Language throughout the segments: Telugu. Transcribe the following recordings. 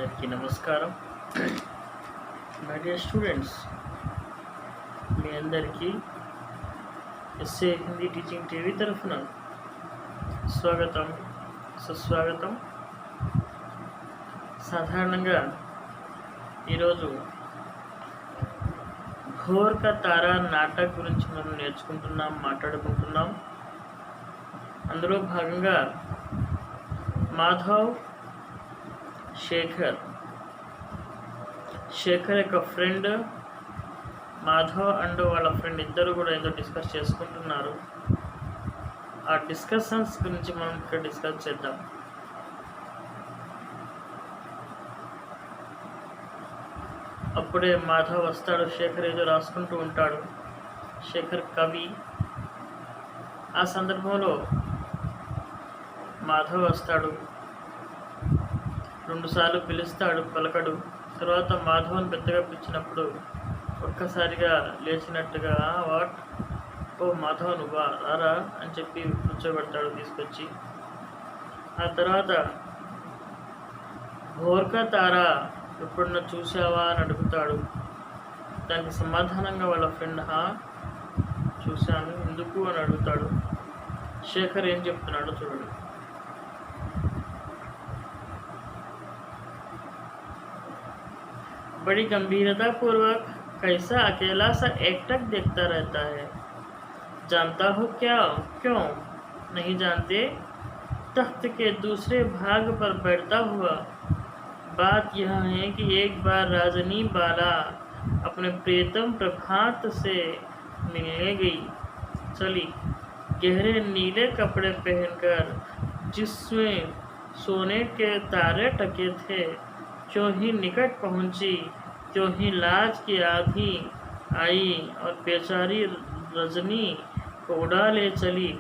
అందరికీ నమస్కారం. మై డియర్ స్టూడెంట్స్, మీ అందరికీ ఎస్ఏ హిందీ టీచింగ్ టీవీ తరఫున స్వాగతం, సుస్వాగతం. సాధారణంగా ఈరోజు భోర్ కా తారా నాటక్ గురించి మనం మాట్లాడుకుంటున్నాం. అందులో భాగంగా మాధవ్, శేఖర్ యొక్క ఫ్రెండ్ మాధవ్ అండ్ వాళ్ళ ఫ్రెండ్ ఇద్దరు కూడా ఏదో డిస్కస్ చేసుకుంటున్నారు. ఆ డిస్కషన్స్ గురించి మనం ఇక్కడ డిస్కస్ చేద్దాం. అప్పుడే మాధవ్ వస్తాడు. శేఖర్ ఏదో రాసుకుంటూ ఉంటాడు. శేఖర్ కవి. ఆ సందర్భంలో మాధవ్ వస్తాడు. 2 సార్లు పిలుస్తాడు, పలకడు. తర్వాత మాధవన్ పెద్దగా పిలిచినప్పుడు ఒక్కసారిగా లేచినట్టుగా వాట్, ఓ మాధవ్ నువ్వా, రారా అని చెప్పి కూర్చోబెడతాడు తీసుకొచ్చి. ఆ తర్వాత భోర్ కా తారా ఎప్పుడన్నా చూసావా అని అడుగుతాడు. దానికి సమాధానంగా వాళ్ళ ఫ్రెండ్ చూశాను, ఎందుకు అని అడుగుతాడు. శేఖర్ ఏం చెప్తున్నాడో చూడండి. बड़ी गंभीरता पूर्वक कैसा अकेला सा एकटक देखता रहता है। जानता हो क्या? क्यों नहीं जानते? तख्त के दूसरे भाग पर बैठता हुआ। बात यह है कि एक बार राजनी बाला अपने प्रियतम प्रभात से मिलने गई। चली गहरे नीले कपड़े पहनकर, जिसमें सोने के तारे टके थे। जो ही निकट पहुंची, जो ही लाज की आंधी आई और बेचारी रजनी को उड़ा ले चली।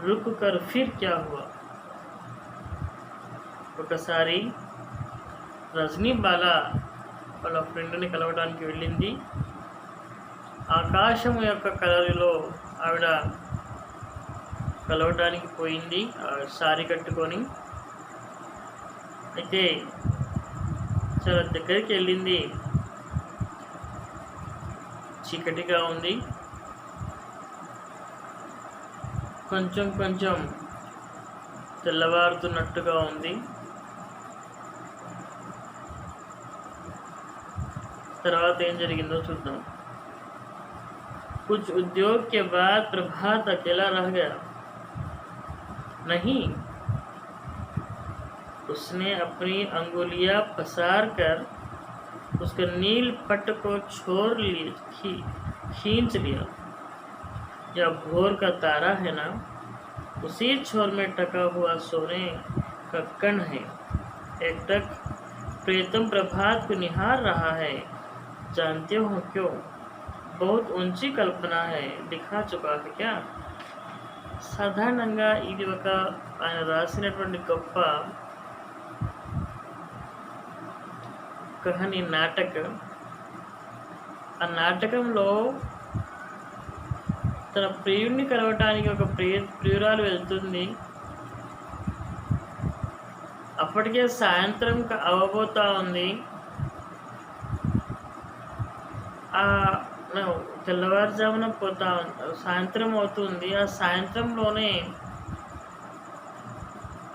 रुक कर फिर क्या हुआ? ఒకసారి రజనీ బాలా వాళ్ళ ఫ్రెండ్ని కలవడానికి వెళ్ళింది. ఆకాశం యొక్క కలరిలో ఆవిడ కలవడానికి పోయింది, సారీ కట్టుకొని. అయితే చాలా దగ్గరికి వెళ్ళింది. చీకటిగా ఉంది. కొంచెం కొంచెం తెల్లవారుతున్నట్టుగా ఉంది. తర్వాత ఏం జరిగిందో చూద్దాం. कुछ उद्योग के बाद प्रभात अकेला रह गया। नहीं, उसने अपनी अंगुलियां पसार कर उसके नील पट को खींच लिया। यह भोर का तारा है ना, उसी छोर में टका हुआ सोने का कण है। एकटक प्रियतम प्रभात को निहार रहा है। जानते हो क्यों? बहुत ऊंची कल्पना है। दिखा चुका है क्या? సాధారణంగా ఇది ఒక ఆయన రాసినటువంటి గొప్ప కహాని నాటక్. ఆ నాటకంలో తన ప్రియుడిని కలవటానికి ఒక ప్రియురాలు వెళ్తుంది. అప్పటికే సాయంత్రం అవ్వబోతా ఉంది. తెల్లవారుజామున సాయంత్రం అవుతుంది. ఆ సాయంత్రంలోనే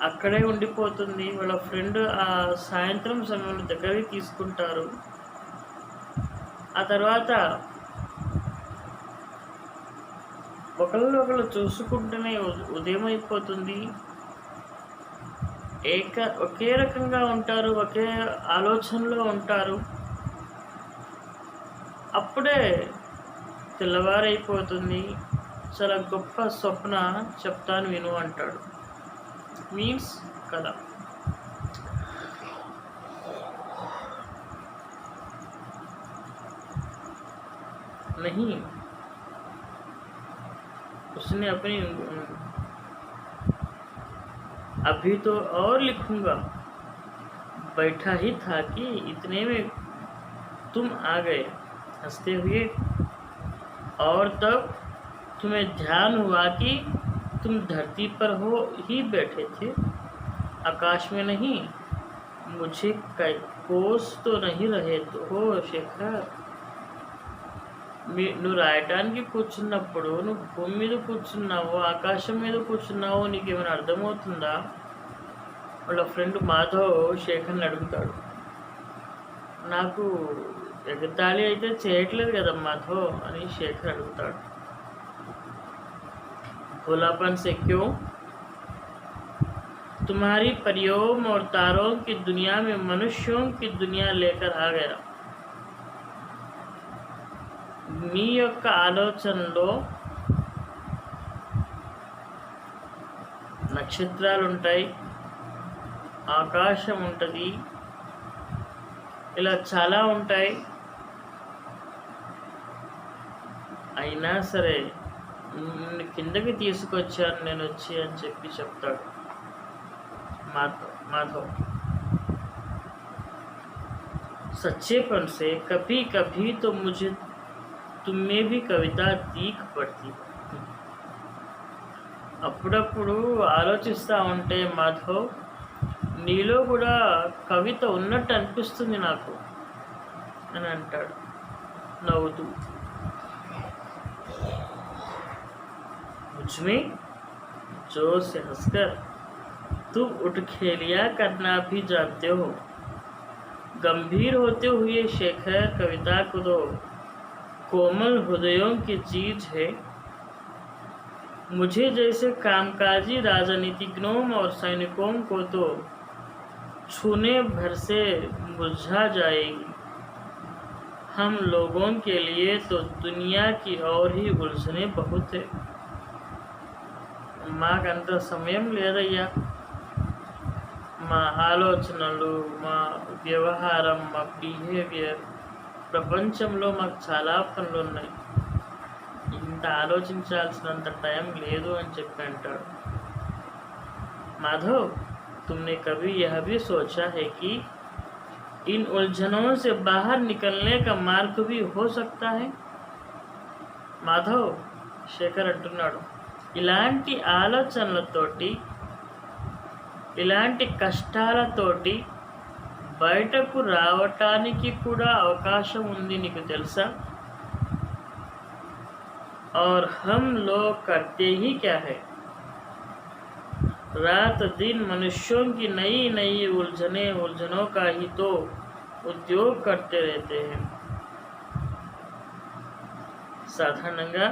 అక్కడే ఉండిపోతుంది. వాళ్ళ ఫ్రెండ్ ఆ సాయంత్రం సమయంలో దగ్గరికి తీసుకుంటారు. ఆ తర్వాత ఒకళ్ళు చూసుకుంటూనే ఉదయం అయిపోతుంది. ఒకే రకంగా ఉంటారు, ఒకే ఆలోచనలో ఉంటారు. అప్పుడే తెల్లవారైపోతుంది. చాలా గొప్ప స్వప్న చెప్తాను విను అంటాడు. మీన్స్ కదా. नहीं, उसने अपनी अभी तो और लिखूंगा। बैठा ही था कि इतने में तुम आ गए हंसते हुए। और तब तुम्हें ध्यान हुआ कि तुम धरती पर ही बैठे थे, आकाश में नहीं। मुझे కోస్ तो नहीं रहे हो శేఖర్. నువ్వు రాయటానికి కూర్చున్నప్పుడు నువ్వు భూమి మీద కూర్చున్నావు, ఆకాశం మీద కూర్చున్నావు, నీకేమైనా అర్థమవుతుందా? వాళ్ళ ఫ్రెండ్ మాధవ్ శేఖర్ని అడుగుతాడు. నాకు ఎగతాళి అయితే చేయట్లేదు కదా మాధవ్ అని శేఖర్ అడుగుతాడు. भोलापन से क्यों? तुम्हारी परियों और तारों की दुनिया में मनुष्यों की दुनिया लेकर आ गया. మీ యొక్క ఆలోచనలో నక్షత్రాలు ఉంటాయి, ఆకాశం ఉంటుంది, ఇలా చాలా ఉంటాయి. అయినా సరే కిందకి తీసుకొచ్చాను నేను వచ్చి అని చెప్పి చెప్తాడు మాధవ్. सच्चेपन से कभी कभी तो मुझे तुम में भी कविता दिख पड़ती. అప్పుడప్పుడు ఆలోచిస్తూ ఉంటే మాధవ్, నీలో కూడా కవిత ఉన్నట్టు అనిపిస్తుంది నాకు అని అంటాడు నవ్వుతూ. मुझमें जोर से हंसकर तुम उठ खेलिया करना भी जानते हो. गंभीर होते हुए शेखर कविता को तो कोमल हृदयों की चीज है. मुझे जैसे कामकाजी राजनीतिज्ञों और सैनिकों को तो छूने भर से मुरझा जाएगी. हम लोगों के लिए तो दुनिया की और ही उलझने बहुत है. మాకంత సమయం లేదయ్యా. మా ఆలోచనలు, మా వ్యవహారం, మా బిహేవియర్, ప్రపంచంలో మాకు చాలా పనులు ఉన్నాయి, ఇంత ఆలోచించాల్సినంత టైం లేదు అని చెప్పి అంటాడు. माधव, तुमने कभी यह भी सोचा है कि इन उलझनों से बाहर निकलने का मार्ग भी हो सकता है? మాధవ్, శేఖర్ అంటున్నాడు, ఇలాంటి ఆలోచనలతోటి, ఇలాంటి కష్టాలతోటి బయటకు రావటానికి కూడా అవకాశం ఉంది, నీకు తెలుసా? और हम लोग करते ही क्या है? रात दिन मनुष्यों की नई नई उलझनों का ही तो उद्योग करते रहते हैं. సాధారణంగా